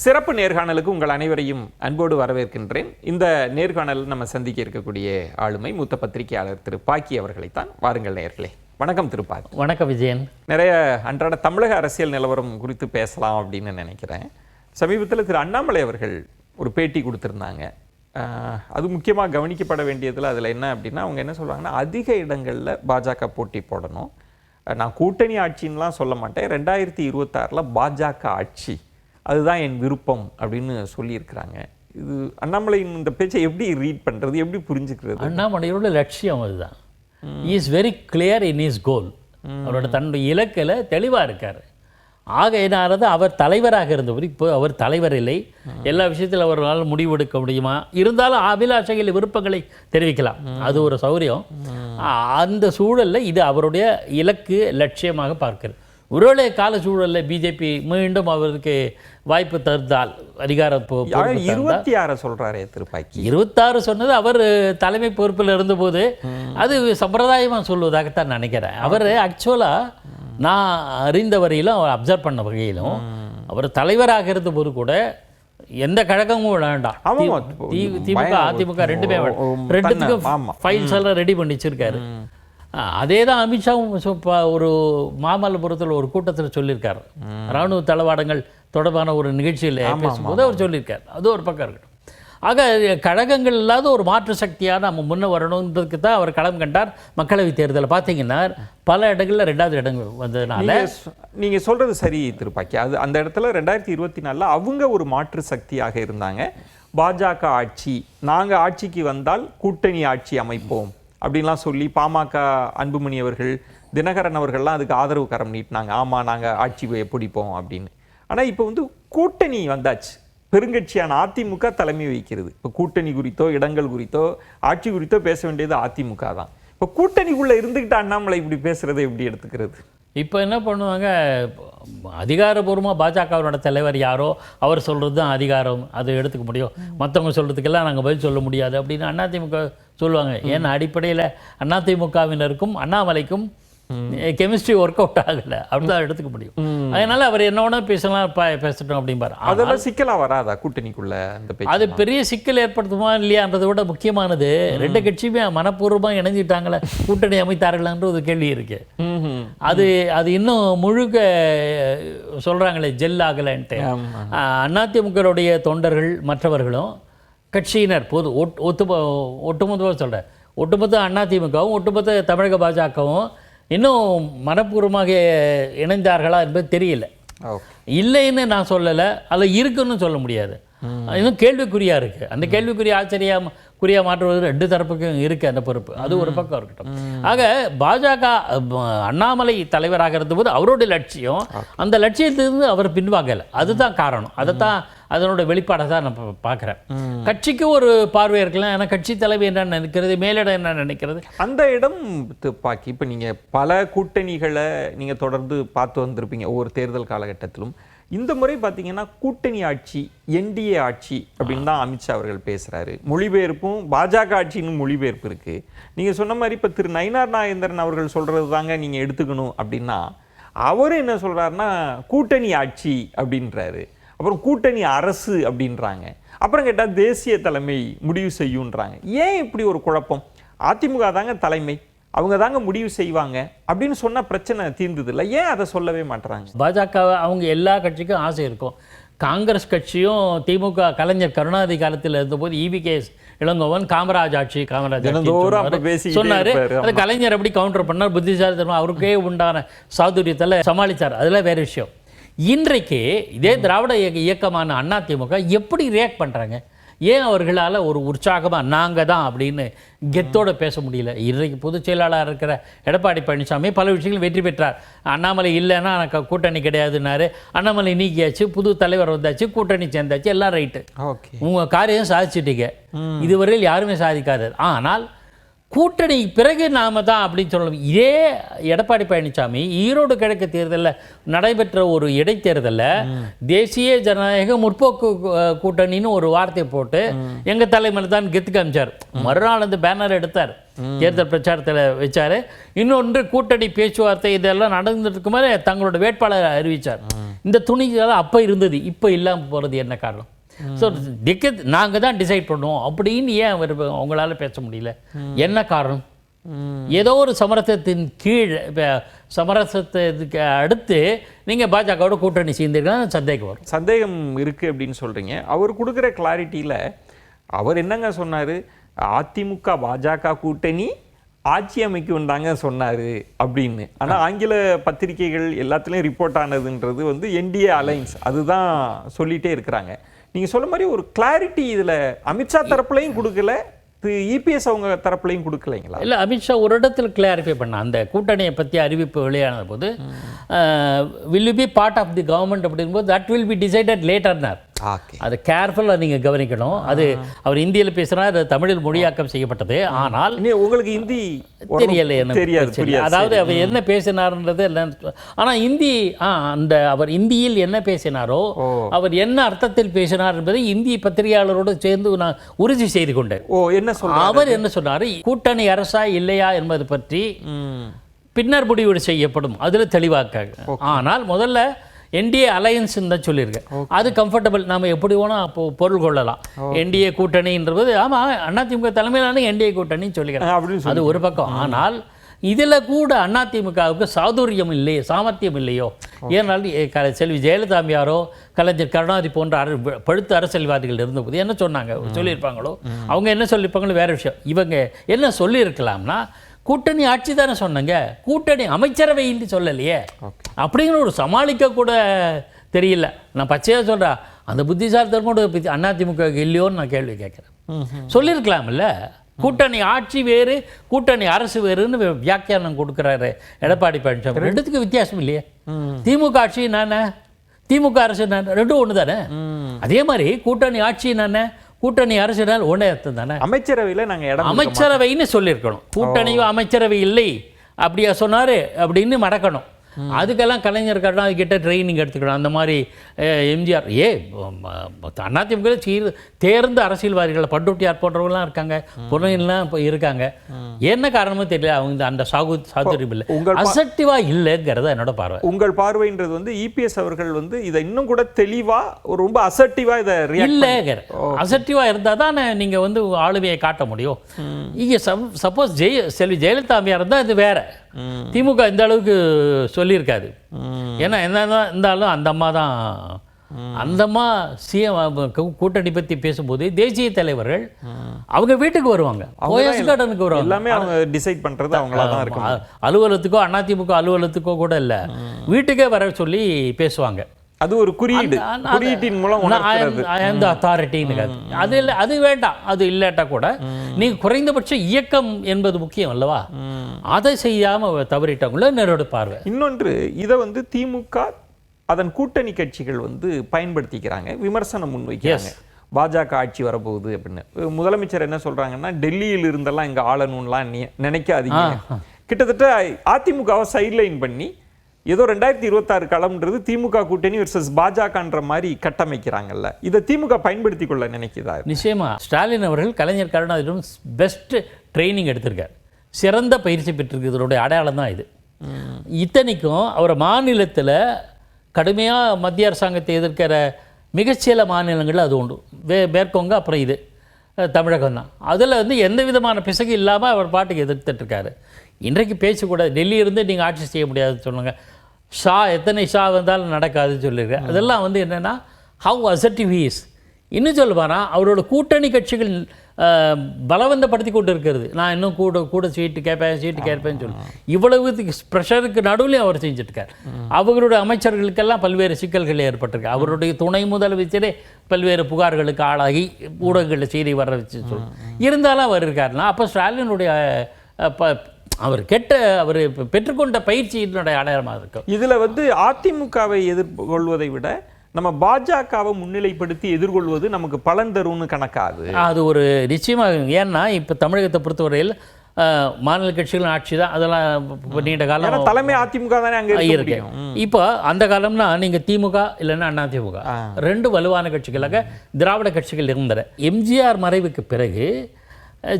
சிறப்பு நேர்காணலுக்கு உங்கள் அனைவரையும் அன்போடு வரவேற்கின்றேன். இந்த நேர்காணல் நம்ம சந்திக்க இருக்கக்கூடிய ஆளுமை மூத்த பத்திரிகையாளர் திரு பாக்கி அவர்களைத்தான். வாருங்கள் நேயர்களே. வணக்கம் திரு பாக்கி. வணக்கம் விஜயன். நிறைய அன்றாட தமிழக அரசியல் நிலவரம் குறித்து பேசலாம் அப்படின்னு நினைக்கிறேன். சமீபத்தில் திரு அண்ணாமலை அவர்கள் ஒரு பேட்டி கொடுத்துருந்தாங்க. அது முக்கியமாக கவனிக்கப்பட வேண்டியதில் அதில் என்ன அப்படின்னா, அவங்க என்ன சொல்கிறாங்கன்னா, அதிக இடங்களில் பாஜக போட்டி போடணும், நான் கூட்டணி ஆட்சின்லாம் சொல்ல மாட்டேன், 2026 பாஜக ஆட்சி அதுதான் என் விருப்பம் அப்படின்னு சொல்லியிருக்கிறாங்க. இது அண்ணாமலையின் இந்த பேச்சை எப்படி ரீட் பண்ணுறது, எப்படி புரிஞ்சுக்கிறது? அண்ணாமலையோட லட்சியம் அதுதான். Is very clear in his goal. அவரோட தன்னுடைய இலக்கில் தெளிவாக இருக்கார். ஆக என்னாவது அவர் தலைவராக இருந்தவர், இப்போ அவர் தலைவர் இல்லை. எல்லா விஷயத்தில் அவரால் முடிவெடுக்க முடியுமா? இருந்தாலும் அபிலாஷைகள் விருப்பங்களை தெரிவிக்கலாம், அது ஒரு சௌரியம். அந்த சூழலில் இது அவருடைய இலக்கு லட்சியமாக பார்க்கிறது. ஒருவேளை கால சூழலில் பிஜேபி மீண்டும் அவருக்கு வாய்ப்பு தந்தால் அதிகாரம் 26 சொல்றாரே திருப்பாக்கி. 26 சொன்னது அவர் தலைமை பொறுப்பில் இருந்தபோது அது சம்பிரதாயமாக சொல்வதாகத்தான் நினைக்கிறேன். அவர் ஆக்சுவலாக நான் அறிந்த வரையிலும் அவர் அப்சர்வ் பண்ண வகையிலும் அவர் தலைவராக இருந்தபோது கூட எந்த கழகமும் வேண்டாம், திமுக அதிமுக ரெண்டுமே ரெண்டுத்துக்கும் ஃபைல்ஸ் எல்லாம் ரெடி பண்ணி வச்சிருக்காரு. அதே தான் அமித்ஷாவும் ஒரு மாமல்லபுரத்தில் ஒரு கூட்டத்தில் சொல்லியிருக்காரு. இராணுவ தளவாடங்கள் தொடர்பான ஒரு நிகழ்ச்சியில் பேசும்போது அவர் சொல்லியிருக்கார். அது ஒரு பக்கம் இருக்கட்டும். ஆக கழகங்கள் இல்லாத ஒரு மாற்று சக்தியாக நம்ம முன்னே வரணுன்றதுக்கு தான் அவர் களம் கண்டார். மக்களவைத் தேர்தலில் பார்த்தீங்கன்னா பல இடங்களில் 2வது இடங்கள் வந்ததுனால நீங்கள் சொல்கிறது சரி திருப்பாக்கி. அது அந்த இடத்துல 2024 அவங்க ஒரு மாற்று சக்தியாக இருந்தாங்க. பாஜக ஆட்சி, நாங்கள் ஆட்சிக்கு வந்தால் கூட்டணி ஆட்சி அமைப்போம் அப்படின்லாம் சொல்லி பாமக அன்புமணி அவர்கள், தினகரன் அவர்கள்லாம் அதுக்கு ஆதரவு கரம் நீட்டினாங்க. ஆமாம், நாங்கள் ஆட்சி பிடிப்போம் அப்படின்னு. ஆனால் இப்போ கூட்டணி வந்தாச்சு, பெருங்கட்சியான அதிமுக தலைமை வகிக்கிறது. இப்போ கூட்டணி குறித்தோ இடங்கள் குறித்தோ ஆட்சி குறித்தோ பேச வேண்டியது அதிமுக தான். இப்போ கூட்டணிக்குள்ளே இருந்துக்கிட்டு அண்ணாமலை இப்படி பேசுகிறத எப்படி எடுத்துக்கிறது? இப்போ என்ன பண்ணுவாங்க, அதிகாரபூர்வமாக பாஜகவோட தலைவர் யாரோ அவர் சொல்கிறது தான் அதிகாரம், அதை எடுத்துக்க முடியும், மற்றவங்க சொல்கிறதுக்கெல்லாம் நாங்கள் பதில் சொல்ல முடியாது அப்படின்னு அதிமுக சொல்லுவாங்க. ஏன்னா அடிப்படையில் அதிமுகவினருக்கும் அண்ணாமலைக்கும் கெமிஸ்ட்ரி ஒர்க் அவுட் ஆகலை, அப்படிதான் எடுத்துக்க முடியும். அதனால அவர் என்னோட பேசலாம் பேசட்டும் அப்படிம்பாரு. அதெல்லாம் சிக்கலாக வராதா கூட்டணிக்குள்ள? அது பெரிய சிக்கல் ஏற்படுத்துமா இல்லையான்றதை விட முக்கியமானது, ரெண்டு கட்சியுமே மனப்பூர்வமாக இணைஞ்சிட்டாங்களே, கூட்டணி அமைத்தார்களான்ற ஒரு கேள்வி இருக்கு. அது அது இன்னும் முழுக்க சொல்றாங்களே ஜெல் ஆகலைன்ட்டு. அதிமுகவுடைய தொண்டர்கள் மற்றவர்களும் கட்சியினர் பொது ஒட்டுமொத்தமாக சொல்கிறேன், ஒட்டுமொத்த அதிமுகவும் ஒட்டுமொத்த தமிழக பாஜகவும் இன்னும் மனப்பூர்வமாக இணைந்தார்களா என்பது தெரியல. இல்லைன்னு நான் சொல்லலை, அதில் இருக்குன்னு சொல்ல முடியாது. இன்னும் கேள்விக்குறியாக இருக்குது. அந்த கேள்விக்குரிய ஆச்சரியக்குறியாக மாற்றுவது 2 தரப்புக்கும் இருக்குது அந்த பொறுப்பு. அது ஒரு பக்கம் இருக்கட்டும். ஆக பாஜக அண்ணாமலை தலைவராக இருந்தபோது அவருடைய லட்சியம், அந்த லட்சியத்திலிருந்து அவர் பின்வாங்கலை. அதுதான் காரணம். அதைத்தான் அதனோட வெளிப்பாடை தான் நான் பார்க்குறேன். கட்சிக்கு ஒரு பார்வை இருக்கலாம், ஏன்னா கட்சி தலைவி என்ன நினைக்கிறது, மேலிடம் என்ன நினைக்கிறது, அந்த இடம் பாக்கி. இப்போ நீங்கள் பல கூட்டணிகளை நீங்கள் தொடர்ந்து பார்த்து வந்திருப்பீங்க ஒவ்வொரு தேர்தல் காலகட்டத்திலும். இந்த முறை பார்த்தீங்கன்னா கூட்டணி ஆட்சி, என்டிஏ ஆட்சி அப்படின்னு தான் அமித்ஷா அவர்கள் பேசுகிறாரு. மொழிபெயர்ப்பும் பாஜக ஆட்சின்னு மொழிபெயர்ப்பு இருக்குது. நீங்கள் சொன்ன மாதிரி இப்போ திரு நயினார் நாகேந்திரன் அவர்கள் சொல்கிறது தாங்க நீங்கள் எடுத்துக்கணும் அப்படின்னா, அவர் என்ன சொல்கிறாருன்னா கூட்டணி ஆட்சி அப்படின்றாரு, அப்புறம் கூட்டணி அரசு அப்படின்றாங்க, அப்புறம் கேட்டால் தேசிய தலைமை முடிவு செய்யுன்றாங்க. ஏன் இப்படி ஒரு குழப்பம்? அதிமுக தாங்க தலைமை, அவங்க தாங்க முடிவு செய்வாங்க அப்படின்னு சொன்னால் பிரச்சனை தீர்ந்தது இல்லை, ஏன் அதை சொல்லவே மாட்டுறாங்க? பாஜக அவங்க எல்லா கட்சிக்கும் ஆசை இருக்கும். காங்கிரஸ் கட்சியும் திமுக கலைஞர் கருணாநிதி காலத்தில் இருந்தபோது EVKS இளங்கோவன் காமராஜ் ஆட்சி சொன்னார். அது கலைஞர் எப்படி கவுண்டர் பண்ணார், புத்திசாலித்தனம் அவருக்கே உண்டான சாதுரியத்தில் சமாளித்தார், அதெல்லாம் வேறு விஷயம். இன்றைக்கு இதே திராவிட இயக்கமான அதிமுக எப்படி ரியாக்ட் பண்ணுறாங்க? ஏன் அவர்களால் ஒரு உற்சாகமாக நாங்கள் தான் அப்படின்னு கெத்தோடு பேச முடியல? இன்றைக்கு பொதுச் செயலாளர் இருக்கிற எடப்பாடி பழனிசாமி பல விஷயங்களும் வெற்றி பெற்றார். அண்ணாமலை இல்லைன்னா எனக்கு கூட்டணி கிடையாதுன்னாரு, அண்ணாமலை நீக்கியாச்சு, புது தலைவர் வந்தாச்சு, கூட்டணி சேர்ந்தாச்சு, எல்லாம் ரைட்டு, உங்கள் காரியம் சாதிச்சிட்டீங்க. இதுவரையில் யாருமே சாதிக்காதது. ஆனால் கூட்டணி பிறகு நாம தான் அப்படின்னு சொல்லணும். இதே எடப்பாடி பழனிசாமி ஈரோடு கிழக்கு தேர்தலில் நடைபெற்ற ஒரு இடைத்தேர்தலில் தேசிய ஜனநாயக முற்போக்கு கூட்டணின்னு ஒரு வார்த்தை போட்டு எங்கள் தலைமையில் தான் கெத்து காமிச்சார். மறுநாள் அந்த பேனர் எடுத்தார், தேர்தல் பிரச்சாரத்தில் வச்சார். இன்னொன்று கூட்டணி பேச்சுவார்த்தை இதெல்லாம் நடந்துட்டு இருக்கும்போது தங்களோட வேட்பாளரை அறிவித்தார். இந்த துணிச்சல் அப்போ இருந்தது, இப்போ இல்லாமல் போகிறது என்ன காரணம்? ஸோ நாங்கள் தான் டிசைட் பண்ணுவோம் அப்படின்னு ஏன் அவங்களால பேச முடியல? என்ன காரணம்? ஏதோ ஒரு சமரசத்தின் கீழ் சமரசத்துக்கு அடுத்து நீங்கள் பாஜகவோட கூட்டணி சேர்ந்தீங்கன்னா சந்தேகம் வரும். சந்தேகம் இருக்குது அப்படின்னு சொல்கிறீங்க. அவர் கொடுக்குற கிளாரிட்டியில் அவர் என்னங்க சொன்னார்? அதிமுக பாஜக கூட்டணி ஆட்சி அமைக்க வந்தாங்க சொன்னார் அப்படின்னு. ஆனால் ஆங்கில பத்திரிகைகள் எல்லாத்துலேயும் ரிப்போர்ட் ஆனதுன்றது வந்து என்டிஏ அலைன்ஸ் அதுதான் சொல்லிகிட்டே இருக்கிறாங்க. நீங்கள் சொல்ல மாதிரி ஒரு கிளாரிட்டி இதில் அமித்ஷா தரப்புலையும் கொடுக்கல, இபிஎஸ் அவங்க தரப்புலையும் கொடுக்கலைங்களா? இல்லை, அமித்ஷா ஒரு இடத்துல கிளாரிஃபை பண்ண அந்த கூட்டணியை பற்றி அறிவிப்பு வெளியான போது will you be part of the government அப்படிங்கும்போது தட் வில் பி டிசைடட் லேட்டர்னார். அது கேர்ஃபுல்லாக நீங்கள் கவனிக்கணும். அது அவர் இந்தியில் பேசுகிறார், அது தமிழில் மொழியாக்கம் செய்யப்பட்டது. ஆனால் உங்களுக்கு ஹிந்தி தெரியலை, எனக்கு தெரியாது. அதாவது அவர் என்ன பேசினார்ன்றது எல்லாம். ஆனால் இந்தி அந்த அவர் இந்தியில் என்ன பேசினாரோ அவர் என்ன அர்த்தத்தில் பேசினார் என்பதை இந்திய பத்திரிகையாளரோடு சேர்ந்து நான் உறுதி செய்து கொண்டேன். அவர் என்ன சொன்னார்? கூட்டணி அரசா இல்லையா என்பது பற்றி பின்னர் முடிவு செய்யப்படும், அதில் தெளிவாக்க. ஆனால் முதல்ல என்டிஏ அலையன்ஸ் தான் சொல்லியிருக்கேன். அது கம்ஃபர்டபுள், நம்ம எப்படி வேணால் அப்போ பொருள் கொள்ளலாம். என்டிஏ கூட்டணின்றது ஆமாம் அதிமுக தலைமையிலான என்டிஏ கூட்டணின்னு சொல்லிக்கிறேன், அது ஒரு பக்கம். ஆனால் இதில் கூட அதிமுகவுக்கு சாதுரியம் இல்லையோ, சாமர்த்தியம் இல்லையோ? ஏனால் செல்வி ஜெயலலிதாமியாரோ கலைஞர் கருணாநிதி போன்ற பழுத்த அரசியல்வாதிகள் இருந்தபோது என்ன சொன்னாங்க சொல்லியிருப்பாங்களோ, அவங்க என்ன சொல்லியிருப்பாங்களோ வேறு விஷயம். இவங்க என்ன சொல்லியிருக்கலாம்னா, கூட்டணி ஆட்சி தானே சொன்னாங்க, கூட்டணி அமைச்சரவைன்னு சொல்லலையே அப்படிங்கிற ஒரு சமாளிக்க கூட தெரியல. நான் பச்சையாக சொல்கிறேன், அந்த புத்திசாலித்தனோட அதிமுக இல்லையோன்னு நான் கேள்வி கேட்குறேன். சொல்லியிருக்கலாம்ல, கூட்டணி ஆட்சி வேறு கூட்டணி அரசு வேறுன்னு வியாக்கியானம் கொடுக்குறாரு எடப்பாடி பழனிசாமி. ரெண்டுத்துக்கு வித்தியாசம் இல்லையே? திமுக ஆட்சி நானே, திமுக அரசு நான், ரெண்டும் ஒன்று தானே. அதே மாதிரி கூட்டணி ஆட்சி நானே, கூட்டணி அரசினால் ஒன்றே அர்த்தம் தானே. அமைச்சரவையில் நாங்கள் அமைச்சரவைன்னு சொல்லியிருக்கணும். கூட்டணியும் அமைச்சரவை இல்லை அப்படியா சொன்னார் அப்படின்னு மடக்கணும். அதுக்கெல்லாம் கலைஞர் கருணாநிதி கிட்ட ட்ரைனிங் எடுத்துக்கணும். அந்த மாதிரி எம்ஜிஆர் அதிமுக தேர்ந்த அரசியல்வாதிகள் பட்டுட்டியார் போன்றவங்களாம் இருக்காங்க, புறலாம் இப்போ இருக்காங்க. என்ன காரணமும் தெரியல, அவங்க அந்த சாதுரியம் இல்லை, அசட்டிவாக இல்லைங்கிறத என்னோட பார்வை. உங்கள் பார்வைன்றது வந்து இபிஎஸ் அவர்கள் வந்து இதை இன்னும் கூட தெளிவாக ரொம்ப அசட்டிவாக இதை இல்லைங்கிற. அசட்டிவாக இருந்தால் தான் நீங்கள் வந்து ஆளுமையை காட்ட முடியும். இங்கே சப்போஸ் செல்வி ஜெயலலிதா அம்மையார் இருந்தால் இது வேற. திமுக இந்த அளவுக்கு சொல்லியிருக்காது. ஏன்னா என்ன இருந்தாலும் அந்த அம்மா தான், அந்த அம்மா சிஎம் கூட்டணி பற்றி பேசும்போது தேசிய தலைவர்கள் அவங்க வீட்டுக்கு வருவாங்க, ஓஎஸ் கார்டனுக்கு வருவாங்க. எல்லாமே அவங்க டிசைட் பண்ணுறது அவங்களா தான் இருக்கும். அலுவலகத்துக்கோ அதிமுக அலுவலகத்துக்கோ கூட இல்லை, வீட்டுக்கே வர சொல்லி பேசுவாங்க. அது ஒரு குறியீடு, குறியீட்டின் மூலம் அந்த அத்தாரிட்டின்னு. அது இல்லை, அது வேண்டாம். அது இல்லாட்டா கூட நீங்கள் குறைந்தபட்ச இயக்கம் என்பது முக்கியம் அல்லவா? அதை செய்யாமல் தவறிட்டாங்களோ என்னோட பார்வை. இன்னொன்று, இதை வந்து திமுக அதன் கூட்டணி கட்சிகள் வந்து பயன்படுத்திக்கிறாங்க, விமர்சனம் முன்வைக்கிறாங்க. பாஜக ஆட்சி வரப்போகுது அப்படின்னு. முதலமைச்சர் என்ன சொல்றாங்கன்னா, டெல்லியில் இருந்தெல்லாம் இங்கே ஆளணும்லாம் நினைக்காதீங்க. கிட்டத்தட்ட அதிமுகவை சைட்லைன் பண்ணி ஏதோ 2026 களம்ன்றது திமுக கூட்டணி வெர்சஸ் பாஜகன்ற மாதிரி கட்டமைக்கிறாங்கல்ல, இதை திமுக பயன்படுத்தி கொள்ள நினைக்கிறதா? நிச்சயமா. ஸ்டாலின் அவர்கள் கலைஞர் கருணாநிதியிடம் பெஸ்ட் ட்ரைனிங் எடுத்திருக்கார், சிறந்த பயிற்சி பெற்றிருக்கு. இதனுடைய அடையாளம் தான் இது. இத்தனைக்கும் அவர் மாநிலத்தில் கடுமையாக மத்திய அரசாங்கத்தை எதிர்க்கிற மிகச்சில மாநிலங்கள் அது உண்டு. மேற்கொங்க, அப்புறம் இது தமிழகம் தான். அதில் வந்து எந்த விதமான பிசகு இல்லாமல் அவர் பாட்டுக்கு எதிர்த்துட்ருக்காரு. இன்றைக்கு பேசக்கூட டெல்லி இருந்து நீங்கள் ஆட்சி செய்ய முடியாதுன்னு சொல்லுங்க, எத்தனை வந்தாலும் நடக்காதுன்னு சொல்லியிருக்கேன். அதெல்லாம் வந்து என்னென்னா ஹவ் அசர்டிவ் ஹி இஸ். இன்னும் சொல்லுவானா, அவரோட கூட்டணி கட்சிகள் பலவந்தப்படுத்தி கொண்டு இருக்கிறது. நான் இன்னும் கூட சீட்டு கேட்பேன்னு சொல்லி இவ்வளவு ப்ரெஷருக்கு நடுவில் அவர் செஞ்சுட்ருக்கார். அவர்களுடைய அமைச்சர்களுக்கெல்லாம் பல்வேறு சிக்கல்கள் ஏற்பட்டிருக்கு. அவருடைய துணை முதலமைச்சரே பல்வேறு புகார்களுக்கு ஆளாகி ஊடகங்களில் செய்தி வர வச்சு இருந்தாலும் அவர் இருக்காருன்னா, அப்போ ஸ்டாலினுடைய அவர் அவர் பெற்றுக்கொண்ட பயிற்சியினுடைய அடையாளமாக இருக்கும். இதில் வந்து அதிமுகவை எதிர்கொள்வதை விட நம்ம பாஜகவை முன்னிலைப்படுத்தி எதிர்கொள்வது நமக்கு பலன் தரும்னு கணக்காது. அது ஒரு நிச்சயமாக. ஏன்னா இப்போ தமிழகத்தை பொறுத்தவரையில் மாநில கட்சிகள் ஆட்சி தான், அதெல்லாம் நீண்ட காலம் தலைமை அதிமுக தானே அங்கே இருக்கு. இப்போ அந்த காலம்னா நீங்கள் திமுக இல்லைன்னா அதிமுக ரெண்டு வலுவான கட்சிகளாக திராவிட கட்சிகள் இருந்தன. எம்ஜிஆர் மறைவுக்கு பிறகு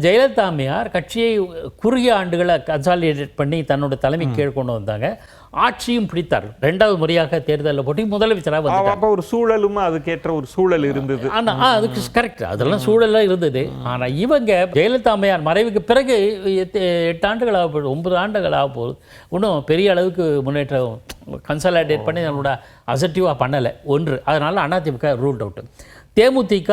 ஜெயலலிதா அம்மையார் கட்சியை குறுகிய ஆண்டுகளை கன்சாலிடேட் பண்ணி தன்னோட தலைமை கீழ் கொண்டு வந்தாங்க. ஆட்சியும் பிடித்தார். 2வது முறையாக தேர்தலில் போட்டி முதலமைச்சராக வந்தார். அப்போ ஒரு சூழலும் அதுக்கேற்ற ஒரு சூழல் இருந்தது. ஆனால் அதுக்கு கரெக்ட், அதெல்லாம் சூழலாக இருந்தது. ஆனால் இவங்க ஜெயலலிதா அம்மையார் மறைவுக்கு பிறகு 8 ஆண்டுகள் ஆக போகுது, 9 ஆண்டுகள் ஆக போகுது. இன்னும் பெரிய அளவுக்கு முன்னேற்றம் கன்சாலிடேட் பண்ணி நம்மளோட அசர்ட்டிவாக பண்ணலை ஒன்று. அதனால் அதிமுக ரூல்ட் அவுட்டு. தேமுதிக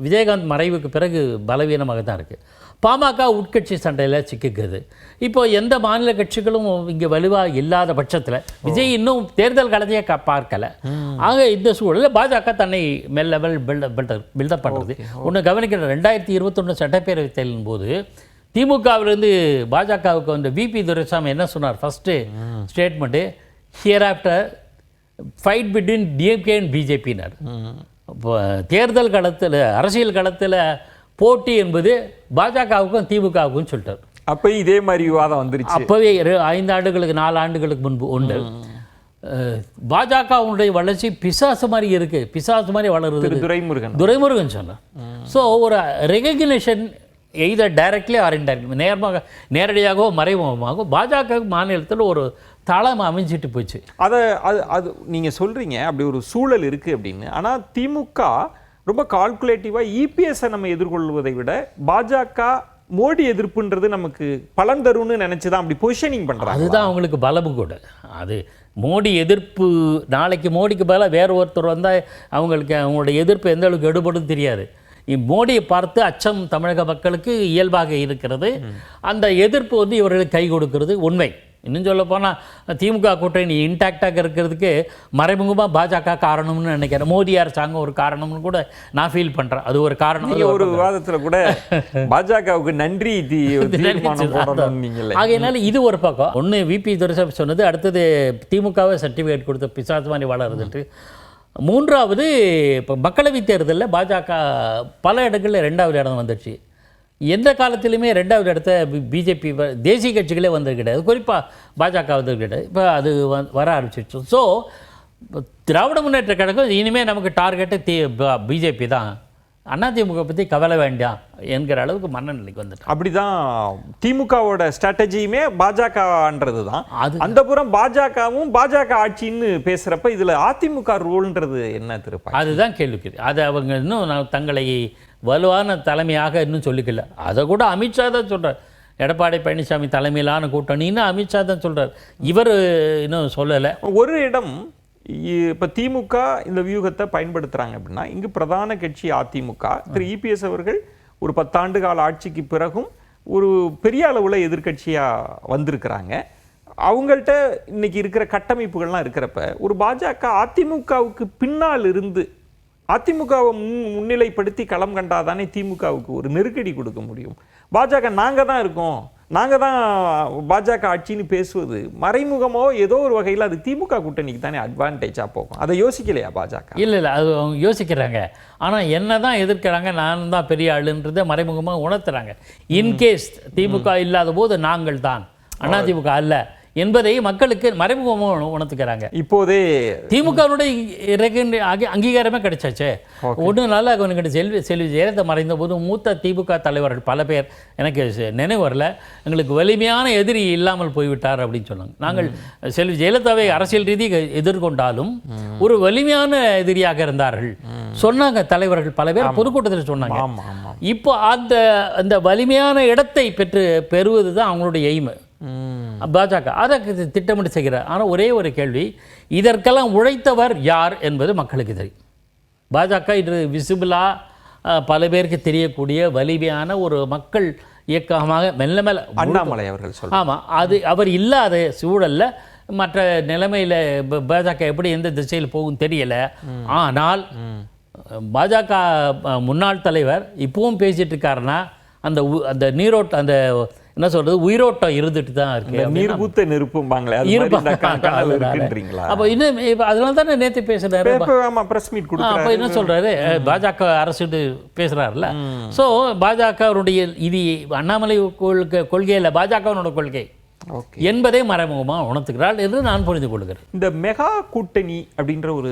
விஜயகாந்த் மறைவுக்கு பிறகு பலவீனமாக தான் இருக்குது. பாமக உட்கட்சி சண்டையில் சிக்குகிறது. இப்போ எந்த மாநில கட்சிகளும் இங்கே வலுவாக இல்லாத பட்சத்தில் விஜய் இன்னும் தேர்தல் களத்தையே பார்க்கல. ஆக இந்த சூழலில் பாஜக தன்னை லெவல் பில்டப் பண்ணுறது ஒன்று கவனிக்கிற. 2021 சட்டப்பேரவை தேர்தலின் போது திமுகவிலிருந்து பாஜகவுக்கு வந்த விபி துரைசாமி என்ன சொன்னார்? First statement, here after fight between DMK and பிஜேபினார். இப்போ தேர்தல் களத்தில், அரசியல் களத்தில் போட்டி என்பது பாஜகவுக்கும் திமுகவுக்கும் சொல்லிட்டார். அப்போ இதே மாதிரி விவாதம் வந்துருச்சு. அப்போவே 5 ஆண்டுகளுக்கு 4 ஆண்டுகளுக்கு முன்பு ஒன்று. பாஜகவுடைய வளர்ச்சி பிசாசு மாதிரி இருக்குது, பிசாசு மாதிரி வளருது துரைமுருகன் சொன்னார். ஸோ ஒரு recognition either directly R indirectly, நேரடியாகவோ மறைமுகமாகவோ பாஜக மாநிலத்தில் ஒரு தளம் அமைஞ்சிட்டு போச்சு. அது நீங்கள் சொல்கிறீங்க அப்படி ஒரு சூழல் இருக்குது அப்படின்னு. ஆனால் திமுக ரொம்ப கால்குலேட்டிவாக இபிஎஸ்ஸை நம்ம எதிர்கொள்வதை விட பாஜக மோடி எதிர்ப்புன்றது நமக்கு பலன் தரும்னு நினச்சி தான் அப்படி பொசிஷனிங் பண்ணுறாங்க. அதுதான் அவங்களுக்கு பலமும் கூட. அது மோடி எதிர்ப்பு, நாளைக்கு மோடிக்கு பதிலாக வேறு ஒருத்தர் வந்தால் அவங்களுடைய எதிர்ப்பு எந்த அளவுக்கு எடுபடும் தெரியாது. மோடியை பார்த்து அச்சம் தமிழக மக்களுக்கு இயல்பாக இருக்கிறது. அந்த எதிர்ப்பு வந்து இவர்களுக்கு கை கொடுக்கிறது உண்மை. இன்னும் சொல்ல போனால் திமுக கூட்டணி இன்டாக்டாக இருக்கிறதுக்கு மறைமுகமாக பாஜக காரணம்னு நினைக்கிறேன். மோடி அரசாங்கம் ஒரு காரணம்னு கூட நான் ஃபீல் பண்ணுறேன். அது ஒரு காரணம். ஒரு விவாதத்தில் கூட பாஜகவுக்கு நன்றி ஆகையினால இது ஒரு பக்கம். ஒன்று விபி துரைசாமி சொன்னது, அடுத்தது திமுகவை சர்டிஃபிகேட் கொடுத்த பிசாசு மாதிரி வளருதுன்ட்டு. 3வது இப்போ மக்களவைத் தேர்தலில் பாஜக பல இடங்களில் 2வது இடம் வந்துடுச்சு. எந்த காலத்திலுமே 2வது இடத்த பிஜேபி தேசிய கட்சிகளே வந்தது கிடையாது, குறிப்பாக பாஜக வந்தது கிடையாது. இப்போ அது வர ஆரம்பிச்சிருச்சு. ஸோ திராவிட முன்னேற்ற கழகம் இனிமேல் நமக்கு டார்கெட்டு பிஜேபி தான், அதிமுக பற்றி கவலை வேண்டாம் என்கிற அளவுக்கு மனநிலைக்கு வந்துட்டு. அப்படிதான் திமுகவோட ஸ்ட்ராட்டஜியுமே பாஜகன்றது தான். அந்த புறம் பாஜகவும் பாஜக ஆட்சின்னு பேசுகிறப்ப இதில் அதிமுக ரோல்ன்றது என்ன திருப்பா? அதுதான் கேள்விக்குது. அது அவங்க இன்னும் தங்களை வலுவான தலைமையாக இன்னும் சொல்லிக்கல. அதை கூட அமித்ஷா தான் சொல்கிறார். எடப்பாடி பழனிசாமி தலைமையிலான கூட்டணின்னு அமித்ஷா தான் சொல்கிறார். இவர் இன்னும் சொல்லலை. ஒரு இடம் இப்போ திமுக இந்த வியூகத்தை பயன்படுத்துகிறாங்க அப்படின்னா, இங்கு பிரதான கட்சி அதிமுக திரு இபிஎஸ் அவர்கள் ஒரு 10 ஆண்டு கால ஆட்சிக்கு பிறகும் ஒரு பெரிய அளவில் எதிர்கட்சியாக வந்திருக்கிறாங்க. அவங்கள்ட்ட இன்னைக்கு இருக்கிற கட்டமைப்புகள்லாம் இருக்கிறப்ப ஒரு பாஜக அதிமுகவுக்கு பின்னால் இருந்து அதிமுகவை முன்னிலைப்படுத்தி களம் கண்டாதானே திமுகவுக்கு ஒரு நெருக்கடி கொடுக்க முடியும். பாஜக நாங்கள் தான் இருக்கோம், நாங்கள் தான் பாஜக ஆட்சின்னு பேசுவது மறைமுகமோ ஏதோ ஒரு வகையில் அது திமுக கூட்டணிக்கு தானே அட்வான்டேஜாக போகும். அதை யோசிக்கலையா பாஜக? இல்லை அது அவங்க யோசிக்கிறாங்க. ஆனால் என்ன தான் எதிர்க்கிறாங்க, நான் தான் பெரிய ஆளுன்றதை மறைமுகமாக உணர்த்துறாங்க. இன்கேஸ் திமுக இல்லாத போது நாங்கள் தான், அதிமுக அல்ல என்பதை மக்களுக்கு மறைமுகமாக உணர்த்துக்கிறாங்க. இப்போதே திமுகவுடைய அங்கீகாரமே கிடைச்சாச்சு. ஒன்று நாள் அவனுக்கு செல்வி ஜெயலலிதா மறைந்த போது மூத்த திமுக தலைவர்கள் பல பேர், எனக்கு நினைவு வரல, எங்களுக்கு வலிமையான எதிரி இல்லாமல் போய்விட்டார் அப்படின்னு சொன்னாங்க. நாங்கள் செல்வி ஜெயலலிதாவை அரசியல் ரீதியாக எதிர்கொண்டாலும் ஒரு வலிமையான எதிரியாக இருந்தார்கள் சொன்னாங்க தலைவர்கள் பல பேர் பொதுக்கூட்டத்தில் சொன்னாங்க. இப்போ அந்த வலிமையான இடத்தை பெறுவது தான் அவங்களுடைய எய்மு. பாஜக அதை திட்டமிட்டு செய்கிறார். ஆனால் ஒரே ஒரு கேள்வி, இதற்கெல்லாம் உழைத்தவர் யார் என்பது மக்களுக்கு தெரியும். பாஜக இது விசிபிளாக பல பேருக்கு தெரியக்கூடிய வலிமையான ஒரு மக்கள் இயக்கமாக மெல்ல மெல்ல அண்ணாமலை அவர்கள் சொல்றார். ஆமாம், அது அவர் இல்லாத சூழலில் மற்ற நிலைமையில் பாஜக எப்படி எந்த திசையில் போகும் தெரியலை. ஆனால் பாஜக முன்னாள் தலைவர் இப்பவும் பேசிட்டு இருக்காருன்னா அந்த நீரோட்டம், அந்த என்ன சொல்றது, உயிரோட்டம் இருந்துட்டு தான் இருக்கு. நீர்பூத்த நெருப்பும்பாங்களே, அப்போ இன்னும் அதனால தானே நேற்று பேசுறாரு, அப்போ என்ன சொல்றாரு, பாஜக அரசு பேசுறாருல்ல. ஸோ பாஜகவுடைய இது அண்ணாமலை கொள்கையில் பாஜகவினோட கொள்கை என்பதை மறைமுகமாக உணர்த்துக்கிறாள் என்று நான் புரிந்து கொள்கிறேன். இந்த மெகா கூட்டணி அப்படின்ற ஒரு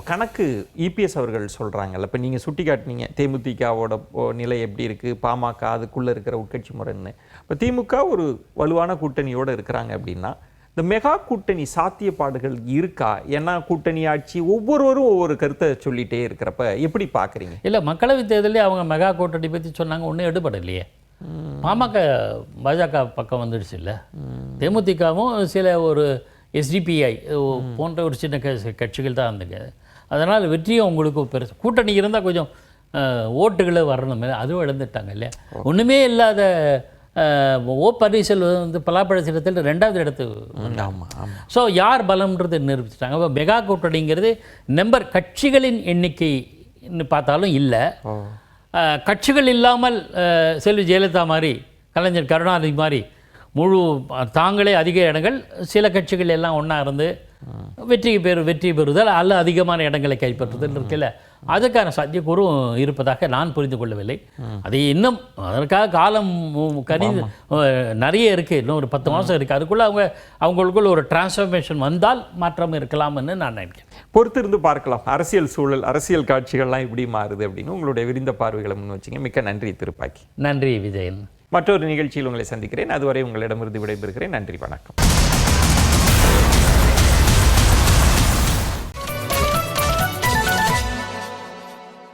கணக்கு இபிஎஸ் அவர்கள் சொல்கிறாங்கல்ல, இப்போ நீங்கள் சுட்டி காட்டினீங்க தேமுதிகவோட நிலை எப்படி இருக்குது, பாமக அதுக்குள்ளே இருக்கிற உட்கட்சி முறைன்னு. இப்போ திமுக ஒரு வலுவான கூட்டணியோடு இருக்கிறாங்க அப்படின்னா இந்த மெகா கூட்டணி சாத்தியப்பாடுகள் இருக்கா? ஏன்னா கூட்டணி ஆட்சி ஒவ்வொருவரும் ஒவ்வொரு கருத்தை சொல்லிட்டே இருக்கிறப்ப எப்படி பார்க்குறீங்க? இல்லை, மக்களவைத் தேர்தலே அவங்க மெகா கூட்டணி பற்றி சொன்னாங்க, ஒன்றும் எடுபடலையே. பாஜக பக்கம் வந்துடுச்சு இல்லை. தேமுதிகவும் சில ஒரு எஸ்டிபிஐ போன்ற ஒரு சின்ன கட்சிகள் தான் இருந்துங்க. அதனால் வெற்றியும் உங்களுக்கு பெருசு. கூட்டணி இருந்தால் கொஞ்சம் ஓட்டுகளை வரணும், அதுவும் இழந்துட்டாங்க இல்லையா. ஒன்றுமே இல்லாத ஓ பன்னீர்செல்வம் வந்து பலாப்பழ சின்னத்தில் 2வது இடத்துக்கு. ஸோ யார் பலம்ன்றது நிரூபிச்சிட்டாங்க. அப்போ மெகா கூட்டணிங்கிறது நம்பர் கட்சிகளின் எண்ணிக்கைன்னு பார்த்தாலும் இல்லை. கட்சிகள் இல்லாமல் செல்வி ஜெயலலிதா மாதிரி, கலைஞர் கருணாநிதி மாதிரி முழு தாங்களே அதிக இடங்கள், சில கட்சிகள் எல்லாம் ஒன்றா இருந்து வெற்றி பெறுதல் அல்ல அதிகமான இடங்களை கைப்பற்றுதல் இருக்குல்ல, அதுக்கான சாத்தியக்கூறும் இருப்பதாக நான் புரிந்து கொள்ளவில்லை. அது இன்னும் அதற்காக காலம் நிறைய இருக்குது. இன்னும் ஒரு 10 மாதம் இருக்குது. அதுக்குள்ளே அவங்களுக்குள்ள ஒரு டிரான்ஸ்ஃபர்மேஷன் வந்தால் மாற்றம் இருக்கலாம்னு நான் நினைக்கிறேன். பொறுத்திருந்து பார்க்கலாம். அரசியல் சூழல், அரசியல் காட்சிகள்லாம் இப்படி மாறுது அப்படின்னு உங்களுடைய விரிந்த பார்வைகளை முன் வச்சிங்க. மிக்க நன்றி திருப்பாக்கி. நன்றி விஜயன். மற்றொரு நிகழ்ச்சியில் உங்களை சந்திக்கிறேன். அதுவரை உங்களிடமிருந்து விடைபெறுகிறேன். நன்றி, வணக்கம்.